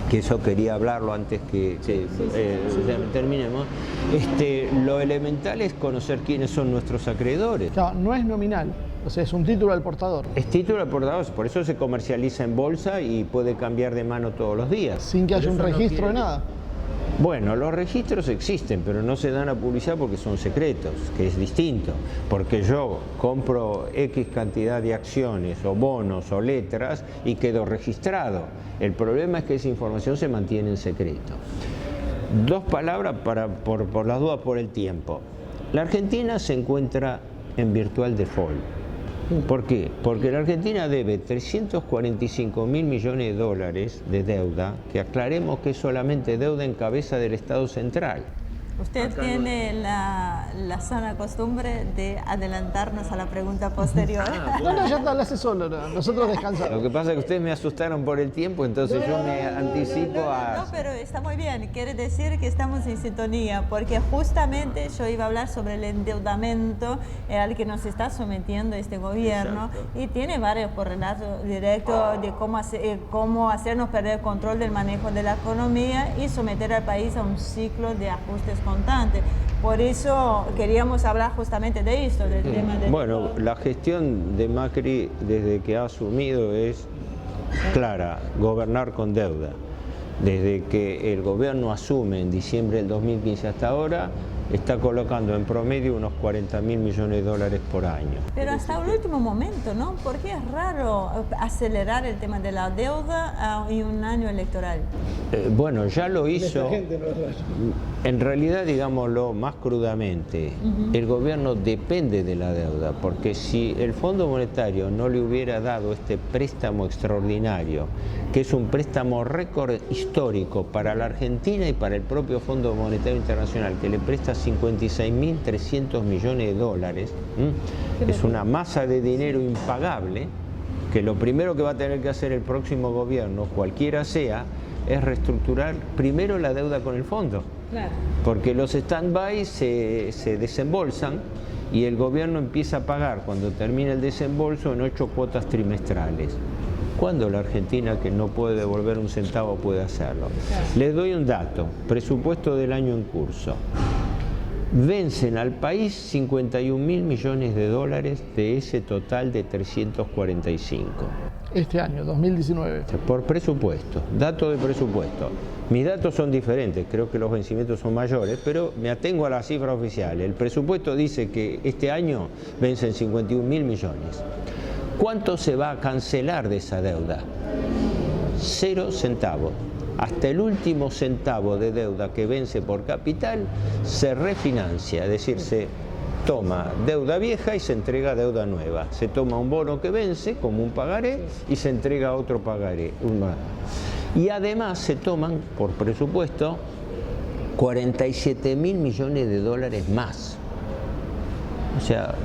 que eso quería hablarlo antes que terminemos, lo elemental es conocer quiénes son nuestros acreedores. Claro, no es nominal, o sea, es un título al portador. Es título al portador, por eso se comercializa en bolsa y puede cambiar de mano todos los días. Sin que haya un registro de nada. Bueno, los registros existen, pero no se dan a publicidad porque son secretos, que es distinto. Porque yo compro X cantidad de acciones o bonos o letras y quedo registrado. El problema es que esa información se mantiene en secreto. Dos palabras por las dudas por el tiempo. La Argentina se encuentra en virtual default. ¿Por qué? Porque la Argentina debe 345.000 millones de dólares de deuda, que aclaremos que es solamente deuda en cabeza del Estado central. Usted tiene la sana costumbre de adelantarnos a la pregunta posterior. No, ya está, lo hace solo, nosotros descansamos. Lo que pasa es que ustedes me asustaron por el tiempo, entonces yo me anticipo a... No, pero está muy bien, quiere decir que estamos en sintonía, porque justamente yo iba a hablar sobre el endeudamiento al que nos está sometiendo este gobierno. Exacto. Y tiene varios correlatos directos de cómo hacernos perder el control del manejo de la economía y someter al país a un ciclo de ajustes constante. Por eso queríamos hablar justamente de esto, del tema de... Bueno, la gestión de Macri desde que ha asumido es clara, gobernar con deuda. Desde que el gobierno asume en diciembre del 2015 hasta ahora, está colocando en promedio unos 40.000 millones de dólares por año. Pero hasta el último momento, ¿no? Porque es raro acelerar el tema de la deuda y un año electoral. Bueno, ya lo hizo. En realidad, digámoslo más crudamente, el gobierno depende de la deuda, porque si el Fondo Monetario no le hubiera dado este préstamo extraordinario, que es un préstamo récord histórico para la Argentina y para el propio Fondo Monetario Internacional, que le presta 56.300 millones de dólares, es una masa de dinero impagable, que lo primero que va a tener que hacer el próximo gobierno, cualquiera sea, es reestructurar primero la deuda con el fondo. Claro. Porque los stand-by se desembolsan y el gobierno empieza a pagar cuando termina el desembolso en 8 cuotas trimestrales. ¿Cuándo la Argentina, que no puede devolver un centavo, puede hacerlo? Claro. Les doy un dato, presupuesto del año en curso. Vencen al país 51.000 millones de dólares de ese total de 345. Este año, 2019. Por presupuesto, dato de presupuesto. Mis datos son diferentes, creo que los vencimientos son mayores, pero me atengo a la cifra oficial. El presupuesto dice que este año vencen 51.000 millones. ¿Cuánto se va a cancelar de esa deuda? 0 centavos. Hasta el último centavo de deuda que vence por capital se refinancia, es decir, se toma deuda vieja y se entrega deuda nueva. Se toma un bono que vence como un pagaré y se entrega otro pagaré. Y además se toman, por presupuesto, 47.000 millones de dólares más. O sea,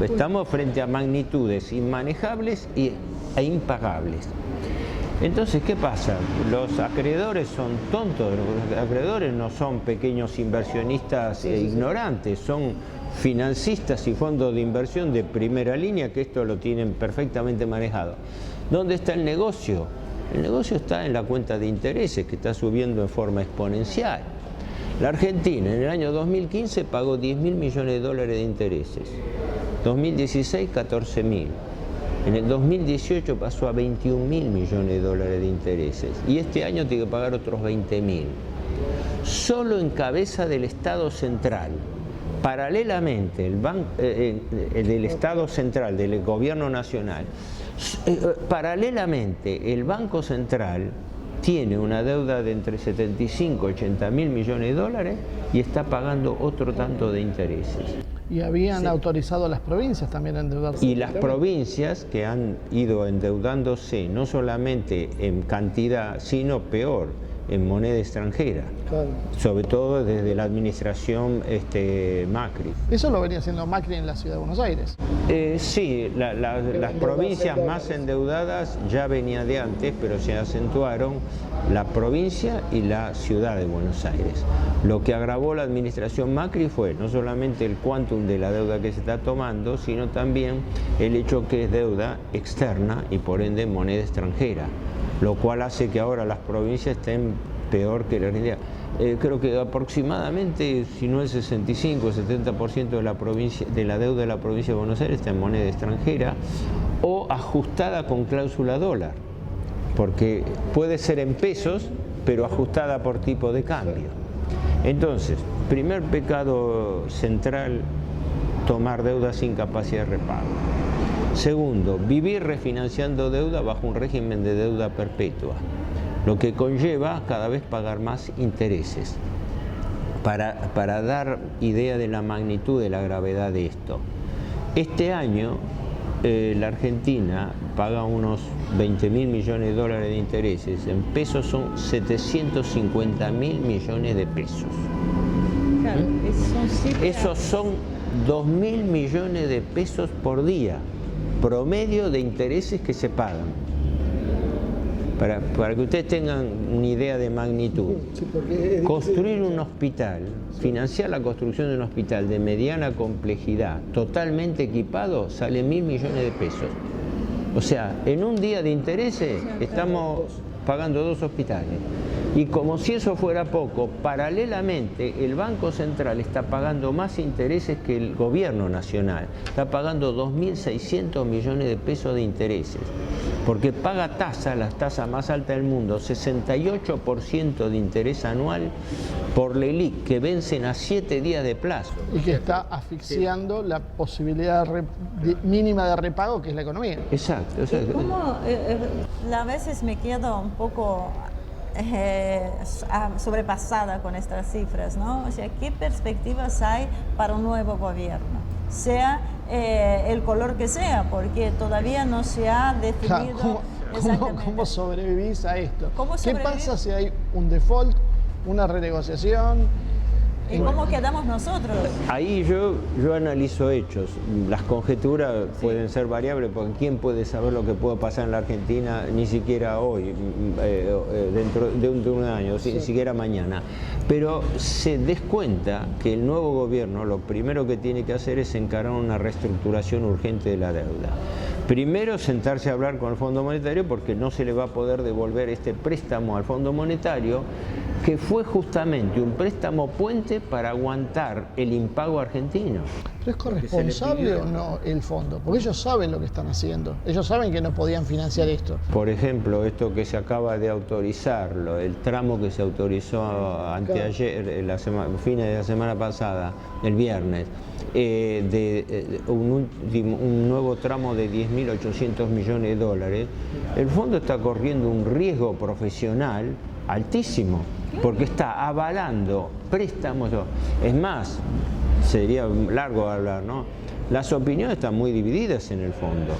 estamos frente a magnitudes inmanejables e impagables. Entonces, ¿qué pasa? Los acreedores son tontos, los acreedores no son pequeños inversionistas ignorantes, son financistas y fondos de inversión de primera línea que esto lo tienen perfectamente manejado. ¿Dónde está el negocio? El negocio está en la cuenta de intereses, que está subiendo en forma exponencial. La Argentina en el año 2015 pagó 10.000 millones de dólares de intereses, 2016 14.000. En el 2018 pasó a 21.000 millones de dólares de intereses y este año tiene que pagar otros 20.000. Solo en cabeza del Estado Central. Paralelamente, del Estado Central, del Gobierno Nacional, paralelamente el Banco Central tiene una deuda de entre 75 y 80.000 millones de dólares y está pagando otro tanto de intereses. Y habían autorizado a las provincias también a endeudarse. Y las provincias que han ido endeudándose no solamente en cantidad, sino peor, en moneda extranjera, claro. Sobre todo desde la administración Macri. Eso lo venía haciendo Macri en la ciudad de Buenos Aires. Sí, las provincias más endeudadas ya venía de antes, pero se acentuaron la provincia y la ciudad de Buenos Aires. Lo que agravó la administración Macri fue no solamente el quantum de la deuda que se está tomando, sino también el hecho que es deuda externa y por ende moneda extranjera, lo cual hace que ahora las provincias estén peor que la Argentina. Creo que aproximadamente, si no el 65 o 70% de la deuda de la provincia de Buenos Aires está en moneda extranjera o ajustada con cláusula dólar, porque puede ser en pesos, pero ajustada por tipo de cambio. Entonces, primer pecado central, tomar deuda sin capacidad de repago. Segundo, vivir refinanciando deuda bajo un régimen de deuda perpetua, lo que conlleva cada vez pagar más intereses. Para dar idea de la magnitud de la gravedad de esto, este año la Argentina paga unos 20.000 millones de dólares de intereses, en pesos son 750.000 millones de pesos. Claro, esos son 2.000 millones de pesos por día, promedio de intereses que se pagan. Para que ustedes tengan una idea de magnitud, construir un hospital, financiar la construcción de un hospital de mediana complejidad, totalmente equipado, sale 1.000 millones de pesos. O sea, en un día de intereses estamos pagando 2 hospitales. Y como si eso fuera poco, paralelamente el Banco Central está pagando más intereses que el Gobierno Nacional. Está pagando 2.600 millones de pesos de intereses. Porque paga tasa, la tasa más alta del mundo, 68% de interés anual por LELIQ, que vencen a 7 días de plazo. Y que está asfixiando la posibilidad mínima de repago, que es la economía. Exacto. A veces me quedo un poco sobrepasada con estas cifras, ¿no? O sea, ¿qué perspectivas hay para un nuevo gobierno? Sea el color que sea, porque todavía no se ha definido exactamente. ¿Cómo sobrevivís a esto? ¿Qué pasa si hay un default, una renegociación? ¿Y cómo quedamos nosotros? Ahí yo analizo hechos. Las conjeturas pueden ser variables, porque ¿quién puede saber lo que puede pasar en la Argentina ni siquiera hoy, dentro de un año, ni siquiera mañana? Pero se descuenta que el nuevo gobierno lo primero que tiene que hacer es encarar una reestructuración urgente de la deuda. Primero, sentarse a hablar con el Fondo Monetario, porque no se le va a poder devolver este préstamo al Fondo Monetario, que fue justamente un préstamo puente para aguantar el impago argentino. ¿Pero es corresponsable o no el fondo? Porque ellos saben lo que están haciendo. Ellos saben que no podían financiar esto. Por ejemplo, esto que se acaba de autorizar, el tramo que se autorizó anteayer, fines de la semana pasada, el viernes, un nuevo tramo de 10.800 millones de dólares, el fondo está corriendo un riesgo profesional altísimo, porque está avalando préstamos. Es más, sería largo hablar, ¿no? Las opiniones están muy divididas en el fondo,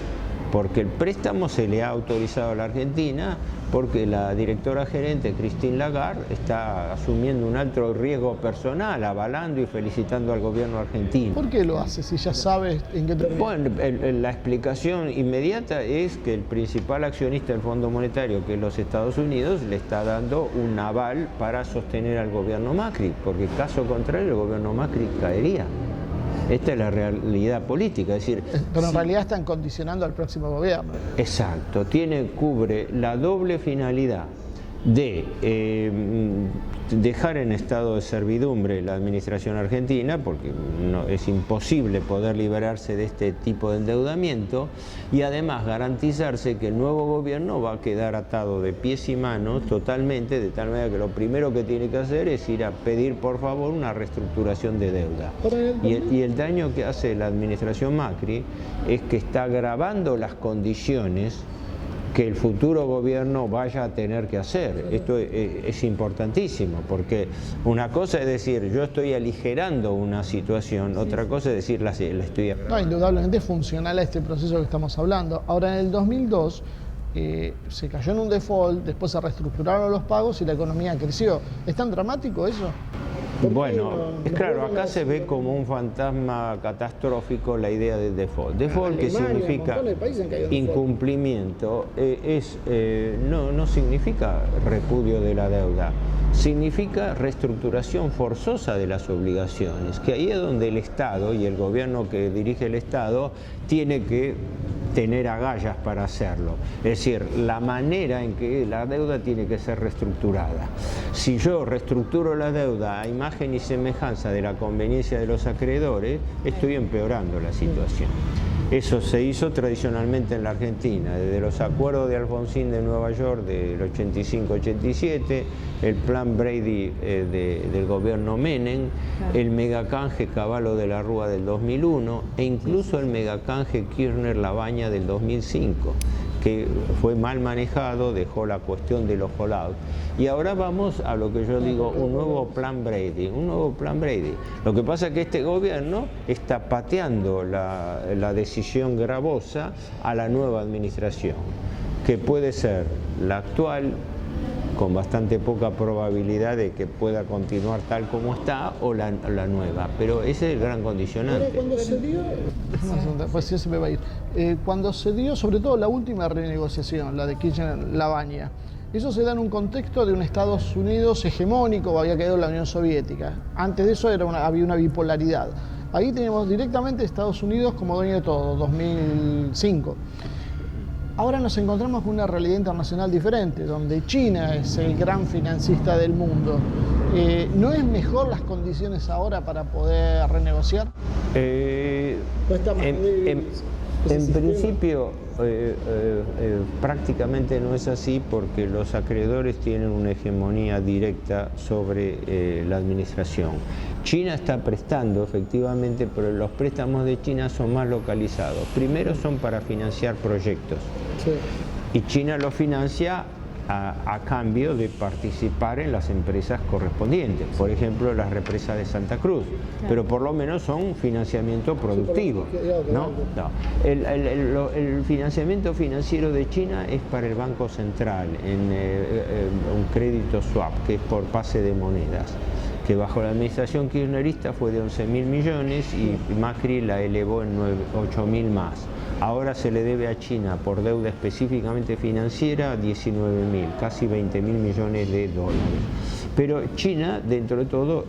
porque el préstamo se le ha autorizado a la Argentina porque la directora gerente Christine Lagarde está asumiendo un alto riesgo personal, avalando y felicitando al gobierno argentino. ¿Por qué lo hace si ya sabes en qué termina? Bueno, la explicación inmediata es que el principal accionista del Fondo Monetario, que es los Estados Unidos, le está dando un aval para sostener al gobierno Macri, porque caso contrario el gobierno Macri caería. Esta es la realidad política, es decir... Pero en realidad están condicionando al próximo gobierno. Exacto, cubre la doble finalidad de dejar en estado de servidumbre la administración argentina, porque es imposible poder liberarse de este tipo de endeudamiento, y además garantizarse que el nuevo gobierno va a quedar atado de pies y manos totalmente, de tal manera que lo primero que tiene que hacer es ir a pedir por favor una reestructuración de deuda. Y el daño que hace la administración Macri es que está agravando las condiciones que el futuro gobierno vaya a tener que hacer. Esto es importantísimo, porque una cosa es decir, yo estoy aligerando una situación, otra cosa es decir, la estoy agravando. No, indudablemente es funcional a este proceso que estamos hablando. Ahora, en el 2002 se cayó en un default, después se reestructuraron los pagos y la economía creció. ¿Es tan dramático eso? Bueno, es claro, acá se ve como un fantasma catastrófico la idea del default. Default, que significa incumplimiento, no significa repudio de la deuda, significa reestructuración forzosa de las obligaciones, que ahí es donde el Estado y el gobierno que dirige el Estado tiene que tener agallas para hacerlo. Es decir, la manera en que la deuda tiene que ser reestructurada. Si yo reestructuro la deuda a imagen y semejanza de la conveniencia de los acreedores, estoy empeorando la situación. Eso se hizo tradicionalmente en la Argentina, desde los acuerdos de Alfonsín de Nueva York del 85-87, el plan Brady del gobierno Menem, el megacanje Cavallo de la Rúa del 2001 e incluso el megacanje Kirchner-Labaña del 2005, que fue mal manejado, dejó la cuestión de los hollout. Y ahora vamos a lo que yo digo, un nuevo plan Brady, Lo que pasa es que este gobierno está pateando la decisión gravosa a la nueva administración, que puede ser la actual, con bastante poca probabilidad de que pueda continuar tal como está, o la nueva, pero ese es el gran condicionante. Cuando se dio, pues sí, se me va a ir. Cuando se dio, sobre todo la última renegociación, la de Kirchner-Labaña, eso se da en un contexto de un Estados Unidos hegemónico, había quedado la Unión Soviética. Antes de eso había una bipolaridad. Ahí teníamos directamente Estados Unidos como dueño de todo, 2005. Ahora nos encontramos con una realidad internacional diferente, donde China es el gran financista del mundo. ¿No es mejor las condiciones ahora para poder renegociar? En principio, prácticamente no es así, porque los acreedores tienen una hegemonía directa sobre la administración. China está prestando, efectivamente, pero los préstamos de China son más localizados. Primero son para financiar proyectos. Sí. Y China lo financia a cambio de participar en las empresas correspondientes, por ejemplo las represas de Santa Cruz, pero por lo menos son financiamiento productivo, ¿no? El financiamiento financiero de China es para el Banco Central, en un crédito swap, que es por pase de monedas, que bajo la administración kirchnerista fue de 11.000 millones y Macri la elevó en 8.000 más. Ahora se le debe a China por deuda específicamente financiera 19.000, casi 20.000 millones de dólares. Pero China, dentro de todo,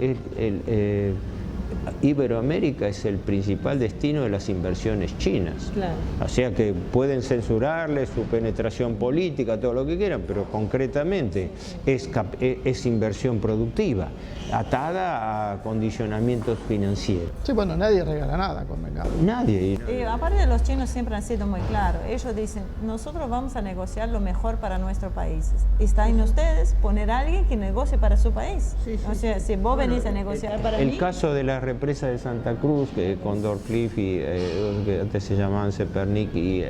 Iberoamérica es el principal destino de las inversiones chinas. Claro. O sea que pueden censurarle su penetración política, todo lo que quieran, pero concretamente es inversión productiva, atada a condicionamientos financieros. Sí, bueno, nadie regala nada con mercado. Nadie. Aparte, los chinos siempre han sido muy claros. Ellos dicen, nosotros vamos a negociar lo mejor para nuestro país. Está en ustedes poner a alguien que negocie para su país. Sí, sí. O sea, si vos venís a negociar para mí... El caso de la represa de Santa Cruz, que Condor Cliff y que antes se llamaban Cepernik y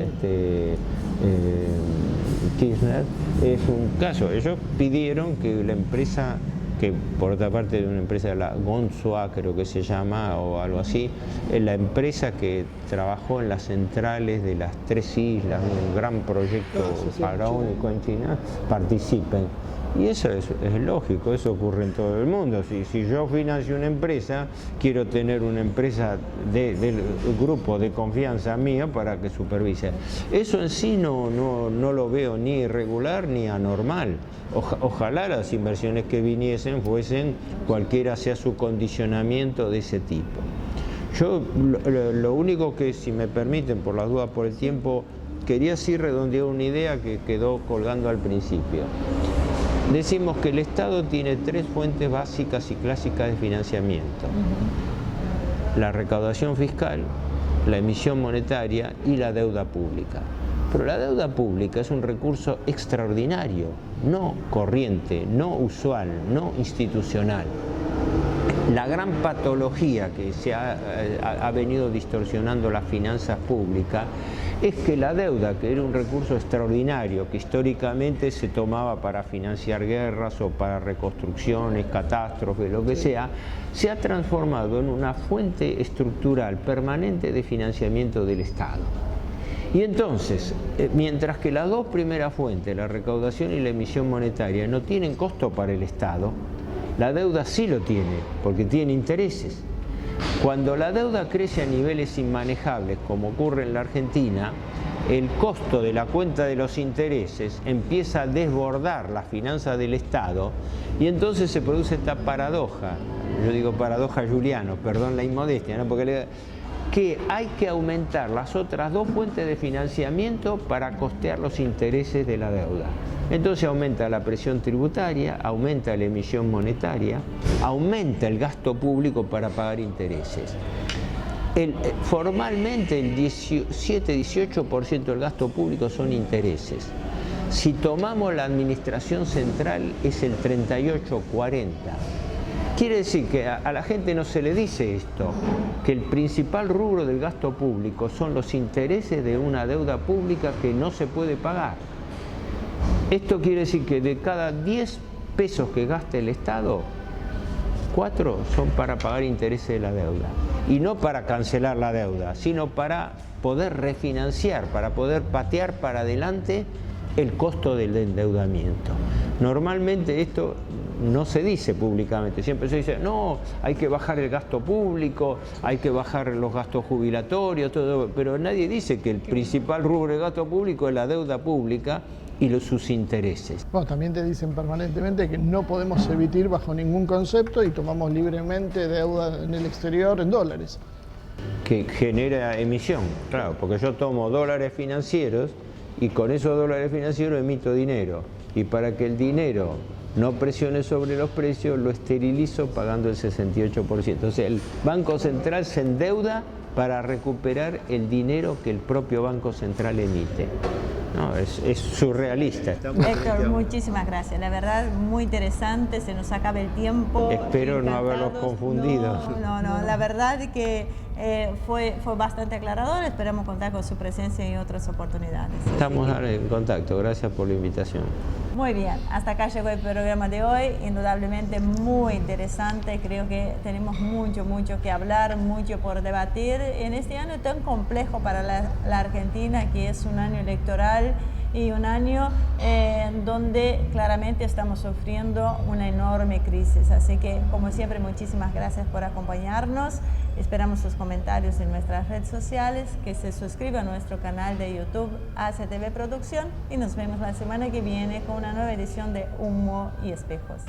Kirchner, es un caso. Ellos pidieron que la empresa que por otra parte es una empresa, la Gonzua creo que se llama, o algo así, es la empresa que trabajó en las centrales de las 3 islas, un gran proyecto faraónico en China, participen. Y eso es lógico, eso ocurre en todo el mundo. Si yo financio una empresa, quiero tener una empresa del grupo de confianza mío para que supervise. Eso en sí no lo veo ni irregular ni anormal. Ojalá las inversiones que viniesen fuesen cualquiera sea su condicionamiento de ese tipo. Yo lo único que, si me permiten, por las dudas por el tiempo, quería sí redondear una idea que quedó colgando al principio. Decimos que el Estado tiene 3 fuentes básicas y clásicas de financiamiento. La recaudación fiscal, la emisión monetaria y la deuda pública. Pero la deuda pública es un recurso extraordinario, no corriente, no usual, no institucional. La gran patología que se ha venido distorsionando las finanzas públicas es que la deuda, que era un recurso extraordinario, que históricamente se tomaba para financiar guerras o para reconstrucciones, catástrofes, lo que sea, se ha transformado en una fuente estructural permanente de financiamiento del Estado. Y entonces, mientras que las 2 primeras fuentes, la recaudación y la emisión monetaria, no tienen costo para el Estado, la deuda sí lo tiene, porque tiene intereses. Cuando la deuda crece a niveles inmanejables, como ocurre en la Argentina, el costo de la cuenta de los intereses empieza a desbordar las finanzas del Estado y entonces se produce esta paradoja, yo digo paradoja Juliano, perdón la inmodestia, ¿no? Porque que hay que aumentar las otras 2 fuentes de financiamiento para costear los intereses de la deuda. Entonces aumenta la presión tributaria, aumenta la emisión monetaria, aumenta el gasto público para pagar intereses. Formalmente el 17-18% del gasto público son intereses. Si tomamos la administración central es el 38-40%. Quiere decir que a la gente no se le dice esto, que el principal rubro del gasto público son los intereses de una deuda pública que no se puede pagar. Esto quiere decir que de cada 10 pesos que gasta el Estado, 4 son para pagar intereses de la deuda. Y no para cancelar la deuda, sino para poder refinanciar, para poder patear para adelante el costo del endeudamiento. Normalmente esto no se dice públicamente, siempre se dice, no, hay que bajar el gasto público, hay que bajar los gastos jubilatorios, todo, pero nadie dice que el principal rubro del gasto público es la deuda pública y sus intereses. Bueno, también te dicen permanentemente que no podemos emitir bajo ningún concepto y tomamos libremente deuda en el exterior en dólares. Que genera emisión, claro, porque yo tomo dólares financieros y con esos dólares financieros emito dinero. Y para que el dinero no presione sobre los precios, lo esterilizo pagando el 68%. O sea, el Banco Central se endeuda para recuperar el dinero que el propio Banco Central emite. No, es surrealista. Héctor, muchísimas gracias. La verdad, muy interesante. Se nos acaba el tiempo. Espero no haberlos confundido. No. La verdad que fue bastante aclarador. Esperamos contar con su presencia en otras oportunidades. Estamos en contacto. Gracias por la invitación. Muy bien. Hasta acá llegó el programa de hoy. Indudablemente muy interesante. Creo que tenemos mucho que hablar, mucho por debatir en este año tan complejo para la Argentina, que es un año electoral y un año donde claramente estamos sufriendo una enorme crisis. Así que, como siempre, muchísimas gracias por acompañarnos. Esperamos sus comentarios en nuestras redes sociales, que se suscriba a nuestro canal de YouTube ACTV Producción y nos vemos la semana que viene con una nueva edición de Humo y Espejos.